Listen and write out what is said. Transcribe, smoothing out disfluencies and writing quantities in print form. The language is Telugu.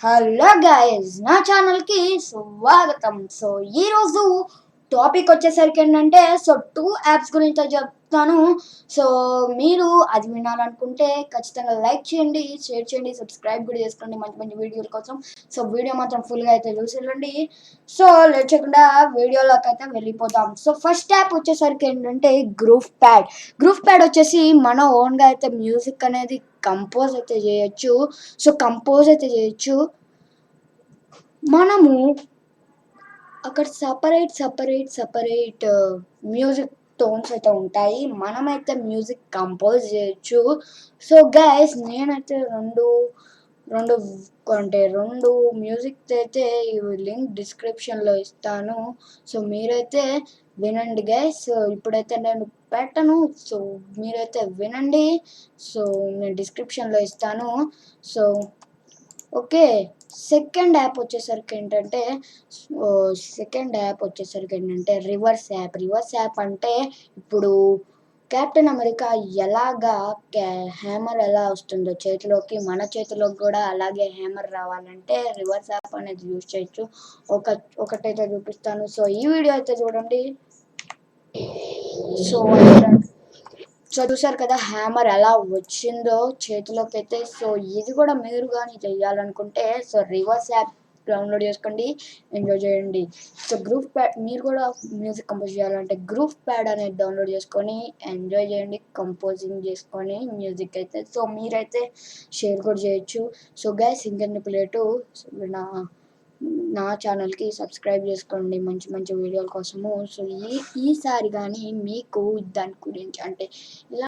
హలో గైస్, నా ఛానల్కి స్వాగతం. సో ఈరోజు టాపిక్ వచ్చేసరికి ఏంటంటే టూ యాప్స్ గురించి చెప్తాను. సో మీరు అది వినాలనుకుంటే ఖచ్చితంగా లైక్ చేయండి, షేర్ చేయండి, సబ్స్క్రైబ్ కూడా చేసుకోండి మంచి మంచి వీడియోల కోసం. సో వీడియో మాత్రం ఫుల్గా అయితే చూసేయండి. సో లేట్ చేయకుండా వీడియోలోకి అయితే వెళ్ళిపోతాం. సో ఫస్ట్ యాప్ వచ్చేసరికి ఏంటంటే గ్రూప్ ప్యాడ్ వచ్చేసి మన ఓన్గా అయితే మ్యూజిక్ అనేది కంపోజ్ అయితే చేయొచ్చు. సో కంపోజ్ అయితే చేయొచ్చు. మనము అక్కడ సపరేట్ మ్యూజిక్ టోన్స్ అయితే ఉంటాయి. మనమైతే మ్యూజిక్ కంపోజ్ చేయొచ్చు. సో గైస్, నేనైతే రెండు రెండు రెండు మ్యూజిక్ అయితే లింక్ డిస్క్రిప్షన్లో ఇస్తాను. సో మీరైతే వినండి గైస్. ఇప్పుడైతే నేను పెట్టను, సో మీరైతే వినండి. సో నేను డిస్క్రిప్షన్లో ఇస్తాను. So okay. సెకండ్ యాప్ వచ్చేసరికి ఏంటంటే రివర్స్ యాప్ అంటే ఇప్పుడు కెప్టెన్ అమెరికా ఎలాగా హ్యామర్ ఎలా వస్తుందో చేతిలోకి, మన చేతిలోకి కూడా అలాగే హ్యామర్ రావాలంటే రివర్స్ యాప్ అనేది యూజ్ చేయొచ్చు. ఒకటైతే చూపిస్తాను. సో ఈ వీడియో అయితే చూడండి. సో చూసారు కదా హ్యామర్ ఎలా వచ్చిందో చేతిలోకి అయితే. సో ఇది కూడా మీరు కానీ చేయాలనుకుంటే సో రివర్స్ యాప్ డౌన్లోడ్ చేసుకోండి, ఎంజాయ్ చేయండి. సో గ్రూప్ ప్యాడ్, మీరు కూడా మ్యూజిక్ కంపోజ్ చేయాలంటే గ్రూప్ ప్యాడ్ అనేది డౌన్లోడ్ చేసుకొని ఎంజాయ్ చేయండి, కంపోజింగ్ చేసుకొని మ్యూజిక్ అయితే. సో మీరైతే షేర్ కూడా చేయొచ్చు. సో గైస్, ఇంకెన్ని ప్లేటు నా నా ఛానల్కి సబ్స్క్రైబ్ చేసుకోండి మంచి మంచి వీడియోల కోసము. సో ఈసారి కానీ మీకు దాని గురించి అంటే ఇలా